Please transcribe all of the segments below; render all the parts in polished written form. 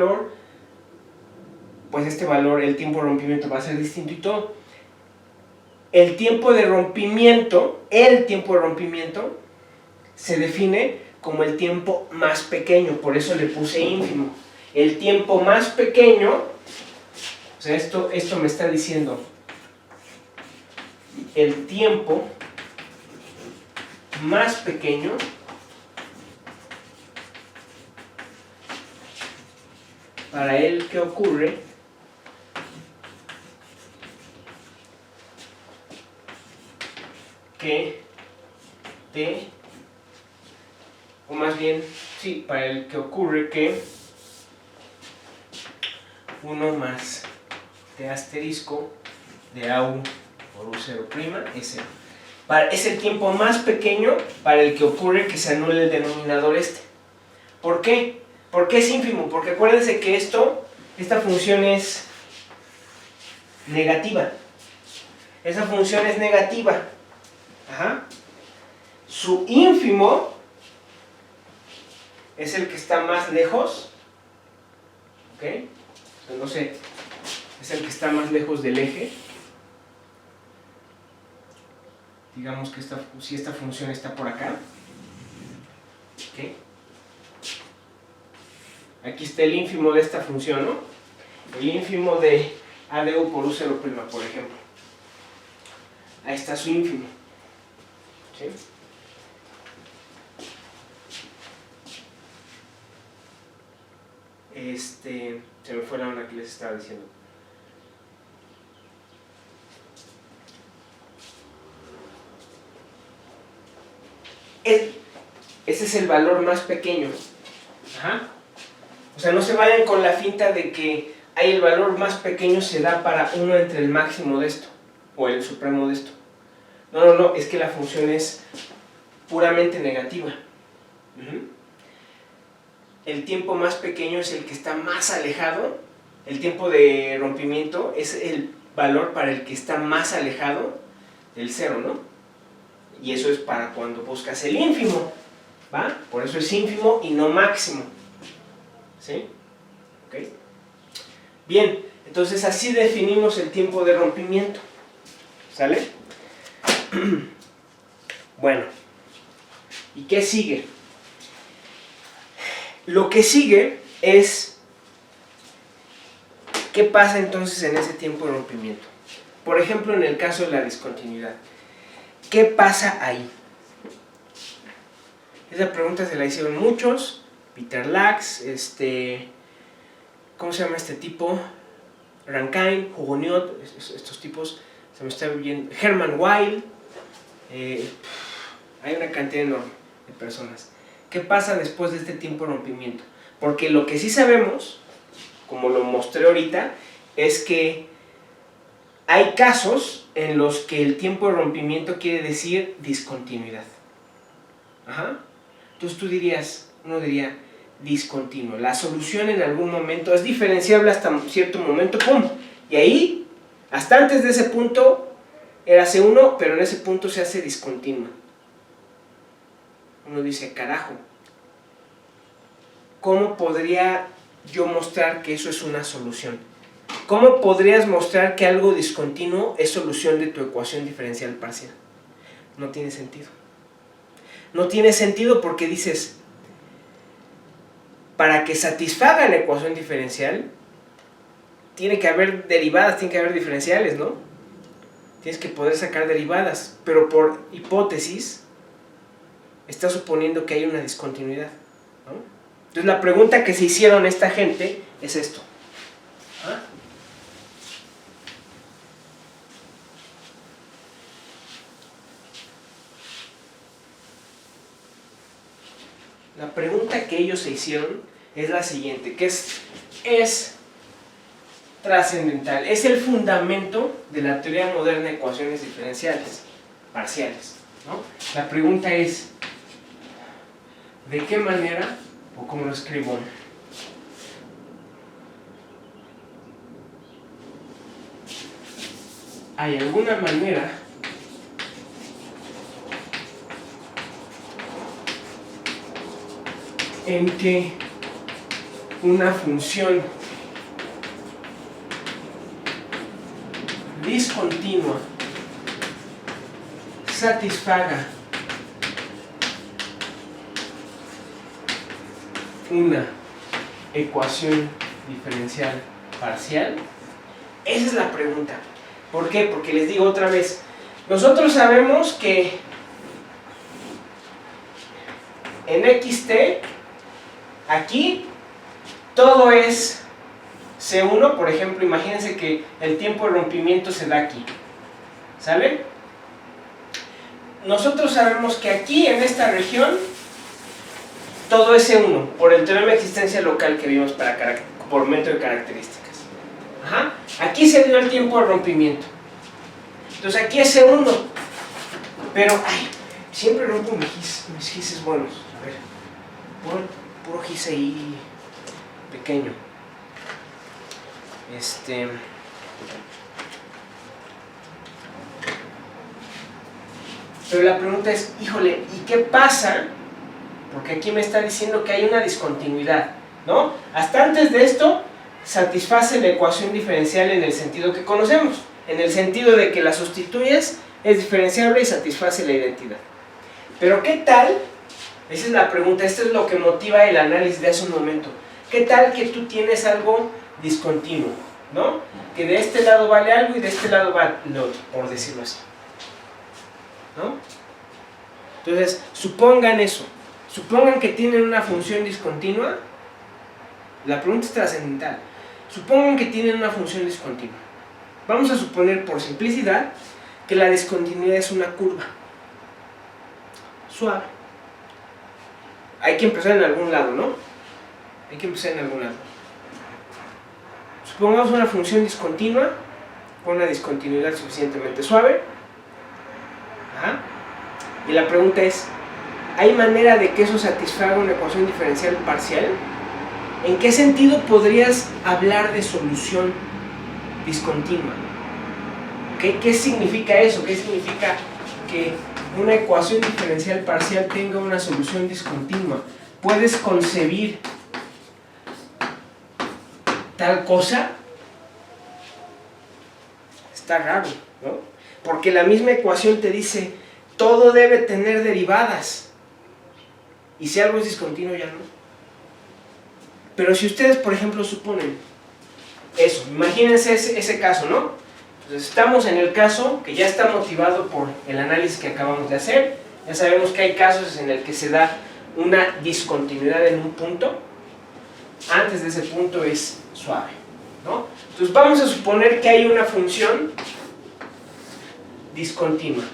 valor, pues este valor, el tiempo de rompimiento va a ser distinto y todo. El tiempo de rompimiento se define como el tiempo más pequeño, por eso le puse ínfimo. El tiempo más pequeño, o sea, esto me está diciendo el tiempo más pequeño para el que ocurre que T, o más bien, sí, para el que ocurre que 1 más T asterisco de AU por U0' es 0. Es el tiempo más pequeño para el que ocurre que se anule el denominador este. ¿Por qué? ¿Por qué es ínfimo? Porque acuérdense que esta función es negativa. Esa función es negativa. Ajá. Su ínfimo es el que está más lejos. ¿Ok? Entonces, no sé, es el que está más lejos del eje. Digamos que si esta función está por acá. ¿Ok? Aquí está el ínfimo de esta función, ¿no? El ínfimo de A de U por U0', por ejemplo. Ahí está su ínfimo. ¿Sí? Se me fue la onda que les estaba diciendo. Ese es el valor más pequeño. Ajá. O sea, no se vayan con la finta de que el valor más pequeño se da para 1 entre el máximo de esto, o el supremo de esto. No, es que la función es puramente negativa. El tiempo más pequeño es el que está más alejado. El tiempo de rompimiento es el valor para el que está más alejado del 0, ¿no? Y eso es para cuando buscas el ínfimo, ¿va? Por eso es ínfimo y no máximo. ¿Sí? ¿Ok? Bien, entonces así definimos el tiempo de rompimiento. ¿Sale? Bueno, ¿y qué sigue? Lo que sigue es ¿qué pasa entonces en ese tiempo de rompimiento? Por ejemplo, en el caso de la discontinuidad. ¿Qué pasa ahí? Esa pregunta se la hicieron muchos. Peter Lax, ¿cómo se llama este tipo? Rankine, Hugoniot, estos tipos, se me está viendo. Herman Weyl, hay una cantidad enorme de personas. ¿Qué pasa después de este tiempo de rompimiento? Porque lo que sí sabemos, como lo mostré ahorita, es que hay casos en los que el tiempo de rompimiento quiere decir discontinuidad. Ajá. Entonces uno diría discontinuo. La solución en algún momento es diferenciable hasta cierto momento, ¡pum! Y ahí, hasta antes de ese punto, era C1, pero en ese punto se hace discontinua. Uno dice, carajo, ¿cómo podría yo mostrar que eso es una solución? ¿Cómo podrías mostrar que algo discontinuo es solución de tu ecuación diferencial parcial? No tiene sentido. No tiene sentido porque dices, para que satisfaga la ecuación diferencial, tiene que haber derivadas, tiene que haber diferenciales, ¿no? Tienes que poder sacar derivadas, pero por hipótesis, está suponiendo que hay una discontinuidad, ¿no? Entonces la pregunta que se hicieron esta gente es esto. ¿Ah? La pregunta que ellos se hicieron es la siguiente, que es trascendental, es el fundamento de la teoría moderna de ecuaciones diferenciales parciales, ¿no? La pregunta es, ¿de qué manera, o cómo lo escribo? ¿Hay alguna manera en que una función discontinua satisfaga una ecuación diferencial parcial? Esa es la pregunta. ¿Por qué? Porque les digo otra vez, nosotros sabemos que en xt, aquí, todo es C1, por ejemplo, imagínense que el tiempo de rompimiento se da aquí, ¿sale? Nosotros sabemos que aquí, en esta región, todo es C1, por el teorema de existencia local que vimos por método de características. Ajá. Aquí se dio el tiempo de rompimiento. Entonces aquí es C1. Pero, ay, siempre rompo mis gises buenos. A ver, puro gis ahí pequeño. Pero la pregunta es, híjole, ¿y qué pasa? Porque aquí me está diciendo que hay una discontinuidad, ¿no? Hasta antes de esto, satisface la ecuación diferencial en el sentido que conocemos, en el sentido de que la sustituyes, es diferenciable y satisface la identidad. Pero ¿qué tal? Esa es la pregunta, esto es lo que motiva el análisis de hace un momento. ¿Qué tal que tú tienes algo discontinuo, ¿no? Que de este lado vale algo y de este lado vale lo otro, por decirlo así, ¿no? Entonces, supongan eso. Supongan que tienen una función discontinua. La pregunta es trascendental. Supongan que tienen una función discontinua. Vamos a suponer, por simplicidad, que la discontinuidad es una curva. Suave. Hay que empezar en algún lado, ¿no? Hay que empezar en algún lado. Supongamos una función discontinua con una discontinuidad suficientemente suave. Ajá. Y la pregunta es, ¿hay manera de que eso satisfaga una ecuación diferencial parcial? ¿En qué sentido podrías hablar de solución discontinua? ¿Qué significa eso? ¿Qué significa que una ecuación diferencial parcial tenga una solución discontinua? ¿Puedes concebir tal cosa? Está raro, ¿no? Porque la misma ecuación te dice, todo debe tener derivadas. Y si algo es discontinuo, ya no. Pero si ustedes, por ejemplo, suponen eso, imagínense ese caso, ¿no? Entonces estamos en el caso que ya está motivado por el análisis que acabamos de hacer. Ya sabemos que hay casos en el que se da una discontinuidad en un punto. Antes de ese punto es suave, ¿no? Entonces vamos a suponer que hay una función discontinua.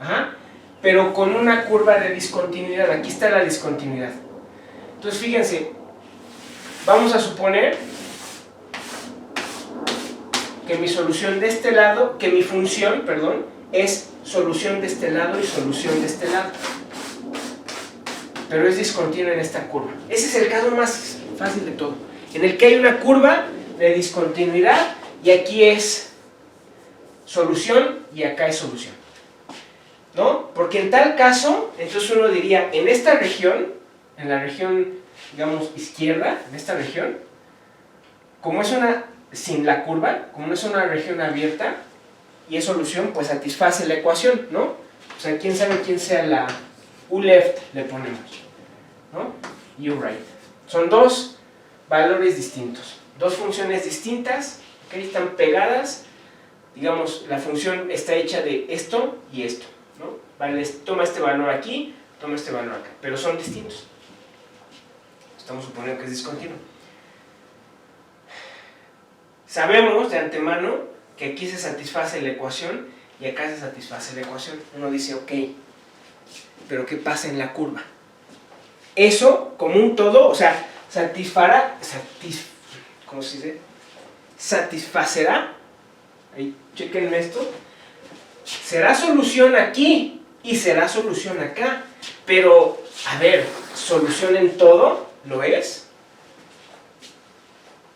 Ajá. Pero con una curva de discontinuidad. Aquí está la discontinuidad. Entonces fíjense, vamos a suponer que mi solución de este lado, que mi función, perdón, es solución de este lado y solución de este lado. Pero es discontinua en esta curva. Ese es el caso más fácil de todo, en el que hay una curva de discontinuidad y aquí es solución y acá es solución, ¿no? Porque en tal caso, entonces uno diría, en esta región, en la región, digamos, izquierda, en esta región, como es una, sin la curva, como es una región abierta y es solución, pues satisface la ecuación, ¿no? O sea, quién sabe quién sea la u left, le ponemos, ¿no? Y u right. Son dos valores distintos, dos funciones distintas, que están pegadas. Digamos, la función está hecha de esto y esto, ¿no? Vale, toma este valor aquí, toma este valor acá, pero son distintos. Estamos suponiendo que es discontinuo. Sabemos de antemano que aquí se satisface la ecuación y acá se satisface la ecuación. Uno dice, ok, pero ¿qué pasa en la curva? Eso, como un todo, o sea, ¿cómo se dice? Satisfacerá, ahí, chequenme esto, será solución aquí y será solución acá, pero, a ver, ¿solución en todo lo es?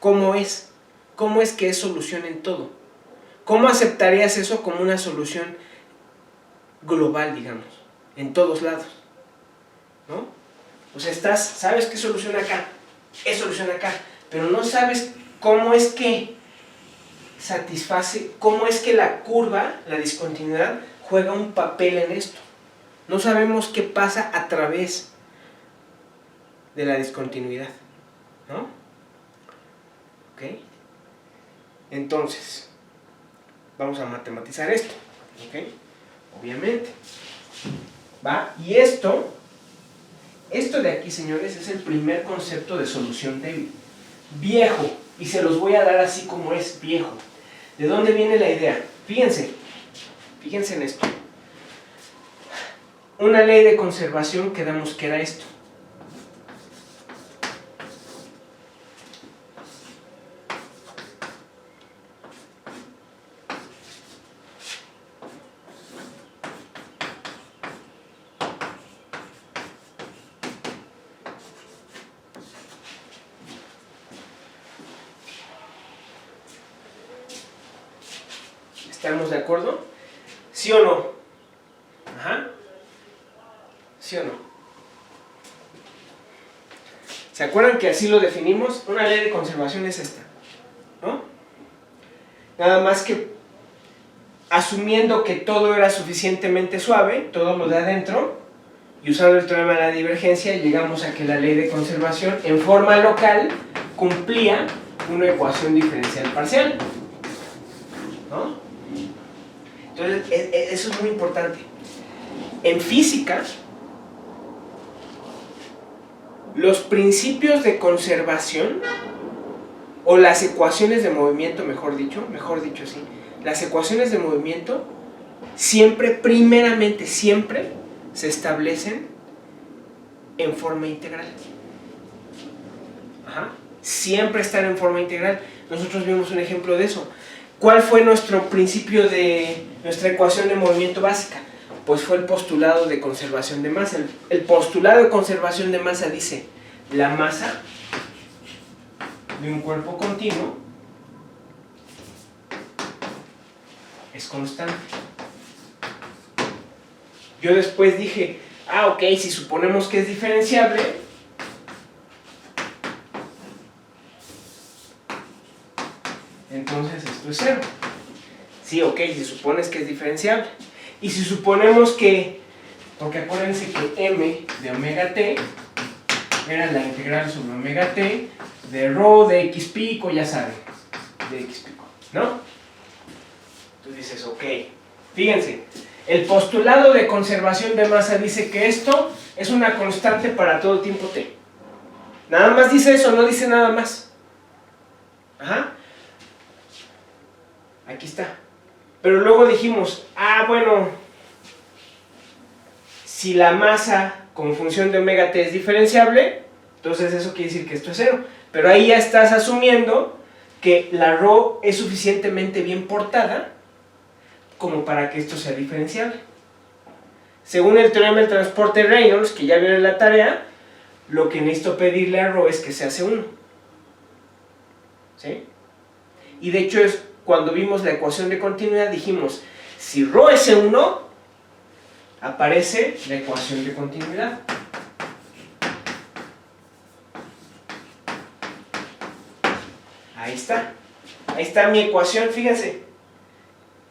¿Cómo es? ¿Cómo es que es solución en todo? ¿Cómo aceptarías eso como una solución global, digamos, en todos lados? ¿No? O sea, sabes qué solución acá, es solución acá, pero no sabes cómo es que satisface, cómo es que la curva, la discontinuidad, juega un papel en esto. No sabemos qué pasa a través de la discontinuidad, ¿no? ¿Ok? Entonces, vamos a matematizar esto, ¿ok? Obviamente. ¿Va? Y esto de aquí, señores, es el primer concepto de solución débil. Viejo, y se los voy a dar así como es, viejo. ¿De dónde viene la idea? Fíjense en esto. Una ley de conservación, quedamos que era esto. ¿Estamos de acuerdo? ¿Sí o no? Ajá. ¿Sí o no? ¿Se acuerdan que así lo definimos? Una ley de conservación es esta, ¿no? Nada más que asumiendo que todo era suficientemente suave, todo lo de adentro, y usando el teorema de la divergencia, llegamos a que la ley de conservación en forma local cumplía una ecuación diferencial parcial, ¿no? Entonces, eso es muy importante. En física, los principios de conservación, o las ecuaciones de movimiento, mejor dicho así, las ecuaciones de movimiento siempre, primeramente, siempre se establecen en forma integral. Ajá. Siempre están en forma integral. Nosotros vimos un ejemplo de eso. ¿Cuál fue nuestro principio de nuestra ecuación de movimiento básica? Pues fue el postulado de conservación de masa. El postulado de conservación de masa dice: la masa de un cuerpo continuo es constante. Yo después dije, ok, si suponemos que es diferenciable, entonces esto es cero. Sí, ok, si supones que es diferenciable. Y si suponemos que, porque acuérdense que m de omega t era la integral sobre omega t de rho de x pico, ya saben, de x pico, ¿no? Tú dices, ok, fíjense, el postulado de conservación de masa dice que esto es una constante para todo tiempo t. Nada más dice eso, no dice nada más. Ajá. Aquí está. Pero luego dijimos, bueno, si la masa con función de omega t es diferenciable, entonces eso quiere decir que esto es cero. Pero ahí ya estás asumiendo que la rho es suficientemente bien portada como para que esto sea diferenciable. Según el teorema del transporte de Reynolds, que ya vieron en la tarea, lo que necesito pedirle a rho es que sea C1. ¿Sí? Y de hecho es cuando vimos la ecuación de continuidad, dijimos, si rho es C1, aparece la ecuación de continuidad. Ahí está mi ecuación, fíjense.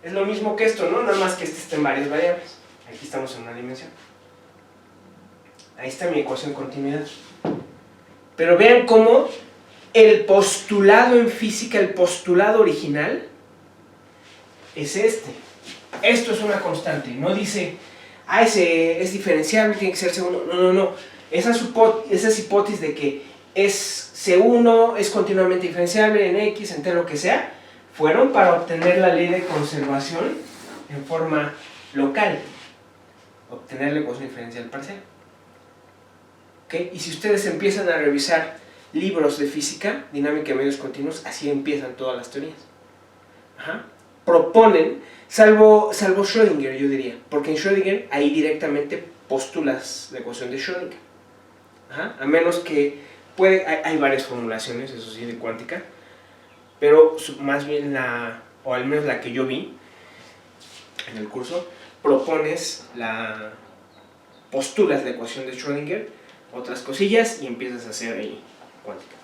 Es lo mismo que esto, ¿no? Nada más que este está en varias variables. Aquí estamos en una dimensión. Ahí está mi ecuación de continuidad. Pero vean cómo el postulado en física, el postulado original, es este. Esto es una constante. No dice, ese es diferenciable, tiene que ser C1. No. Esas hipótesis de que es C1, es continuamente diferenciable en X, en T, lo que sea, fueron para obtener la ley de conservación en forma local. Obtener la ecuación diferencial parcial. ¿Okay? Y si ustedes empiezan a revisar libros de física, dinámica de medios continuos, así empiezan todas las teorías. Ajá. Proponen, salvo Schrödinger, yo diría, porque en Schrödinger ahí directamente postulas la ecuación de Schrödinger. Ajá. A menos que hay varias formulaciones, eso sí, de cuántica, pero más bien o al menos la que yo vi en el curso, postulas la ecuación de Schrödinger, otras cosillas, y empiezas a hacer ahí cuántica,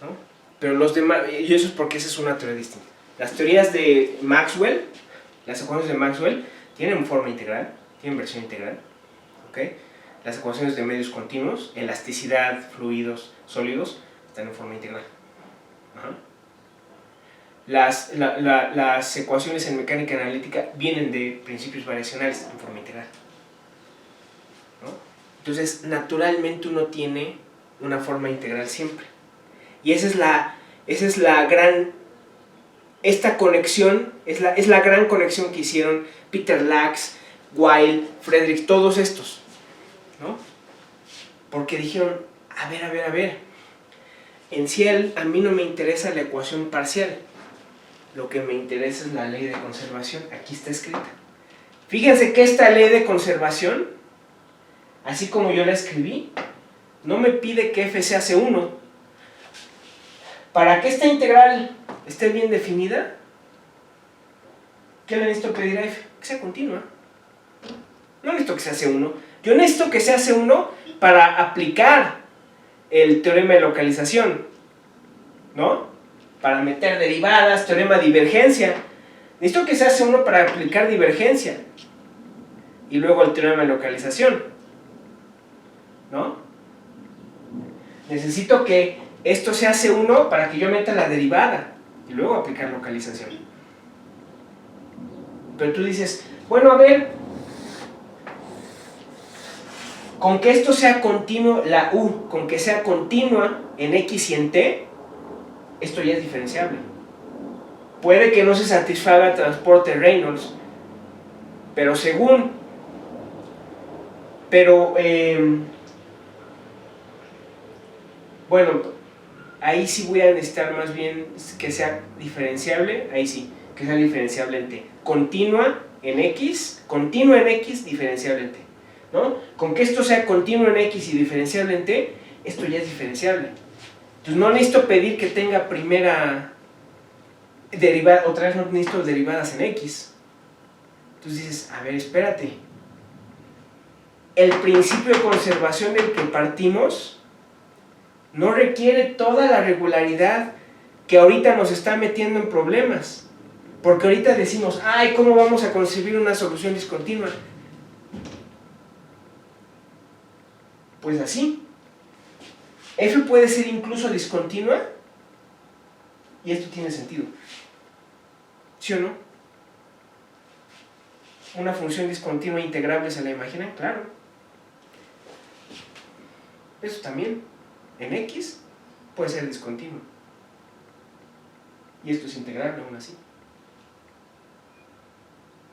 ¿no? Pero los demás, y eso es porque esa es una teoría distinta. Las teorías de Maxwell, las ecuaciones de Maxwell, tienen forma integral, tienen versión integral, ¿ok? Las ecuaciones de medios continuos, elasticidad, fluidos, sólidos, están en forma integral. Ajá. Las ecuaciones en mecánica analítica vienen de principios variacionales en forma integral, ¿no? Entonces, naturalmente uno tiene una forma integral siempre. Y esa es la gran, esta conexión, es la gran conexión que hicieron Peter Lax, Weil, Friedrich, todos estos, ¿no? Porque dijeron, a ver, en Ciel a mí no me interesa la ecuación parcial, lo que me interesa es la ley de conservación, aquí está escrita. Fíjense que esta ley de conservación, así como yo la escribí, no me pide que f sea C1. Para que esta integral esté bien definida, ¿qué le necesito pedir a f? Que sea continua. No necesito que sea C1. Yo necesito que sea C1 para aplicar el teorema de localización, ¿no? Para meter derivadas, teorema de divergencia. Necesito que sea C1 para aplicar divergencia. Y luego el teorema de localización, ¿no? Necesito que esto sea C1 para que yo meta la derivada y luego aplicar localización. Pero tú dices, bueno, a ver, con que esto sea continuo, la U, con que sea continua en X y en T, esto ya es diferenciable. Puede que no se satisfaga transporte Reynolds, pero según... bueno, ahí sí voy a necesitar más bien que sea diferenciable, ahí sí, que sea diferenciable en T. Continua en X, diferenciable en T, ¿no? Con que esto sea continuo en X y diferenciable en T, esto ya es diferenciable. Entonces no necesito pedir que tenga primera derivada, otra vez no necesito derivadas en X. Entonces dices, a ver, espérate. El principio de conservación del que partimos no requiere toda la regularidad que ahorita nos está metiendo en problemas. Porque ahorita decimos, ay, ¿cómo vamos a concebir una solución discontinua? Pues así. F puede ser incluso discontinua y esto tiene sentido. ¿Sí o no? Una función discontinua integrable, ¿se la imaginan? Claro. Eso también. En X puede ser discontinuo. Y esto es integrable aún así.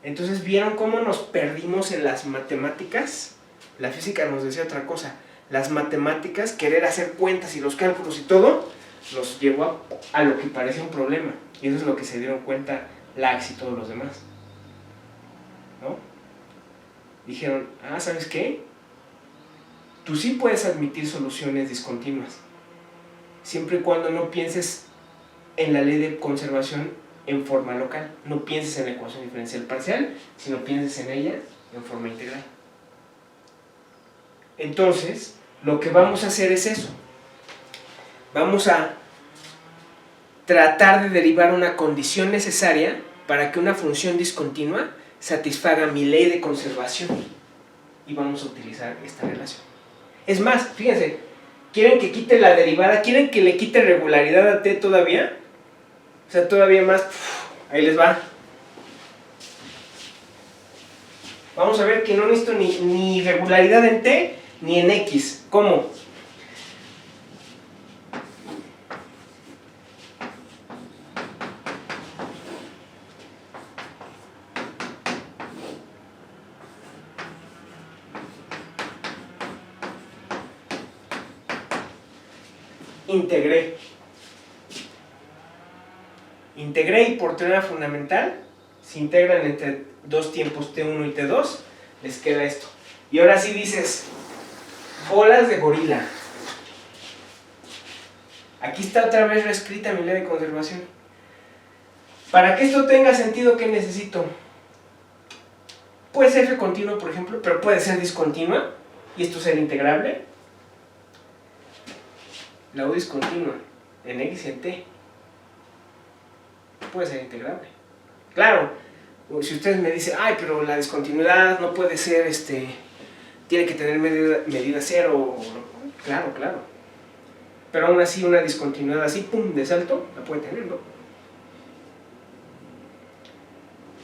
Entonces, ¿vieron cómo nos perdimos en las matemáticas? La física nos decía otra cosa. Las matemáticas, querer hacer cuentas y los cálculos y todo, nos llevó a lo que parecía un problema. Y eso es lo que se dieron cuenta Lax y todos los demás, ¿no? Dijeron, ¿sabes qué? Tú sí puedes admitir soluciones discontinuas, siempre y cuando no pienses en la ley de conservación en forma local. No pienses en la ecuación diferencial parcial, sino pienses en ella en forma integral. Entonces, lo que vamos a hacer es eso. Vamos a tratar de derivar una condición necesaria para que una función discontinua satisfaga mi ley de conservación. Y vamos a utilizar esta relación. Es más, fíjense, ¿quieren que quite la derivada? ¿Quieren que le quite regularidad a T todavía? O sea, todavía más. Ahí les va. Vamos a ver que no necesito ni regularidad en T ni en X. ¿Cómo? Integré y por teorema fundamental se integran entre dos tiempos T1 y T2, les queda esto. Y ahora sí dices, bolas de gorila. Aquí está otra vez reescrita mi ley de conservación. Para que esto tenga sentido, ¿qué necesito? Puede ser f continuo, por ejemplo, pero puede ser discontinua y esto ser integrable. La U discontinua en X y en T puede ser integrable. Claro, si ustedes me dicen, ay, pero la discontinuidad no puede ser, tiene que tener medida cero. Claro, claro. Pero aún así una discontinuidad así, pum, de salto, la puede tener, ¿no?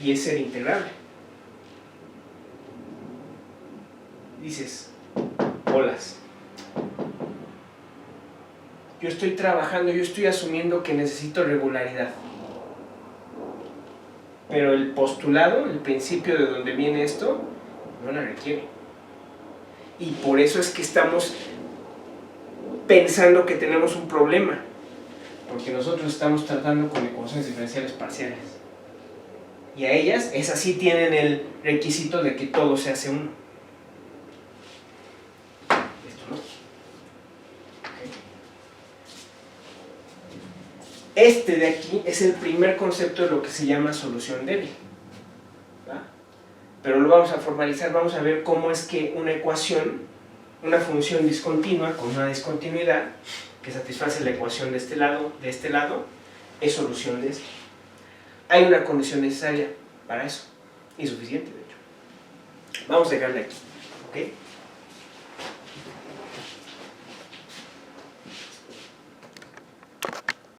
Y es ser integrable. Dices, bolas. Yo estoy trabajando, yo estoy asumiendo que necesito regularidad. Pero el postulado, el principio de donde viene esto, no la requiere. Y por eso es que estamos pensando que tenemos un problema. Porque nosotros estamos tratando con ecuaciones diferenciales parciales. Y a ellas, esas sí tienen el requisito de que todo se hace uno. Esto no. Este de aquí es el primer concepto de lo que se llama solución débil. ¿Va? Pero lo vamos a formalizar, vamos a ver cómo es que una ecuación, una función discontinua con una discontinuidad que satisface la ecuación de este lado, es solución de esto. Hay una condición necesaria para eso, y suficiente de hecho. Vamos a dejarle aquí, ¿ok?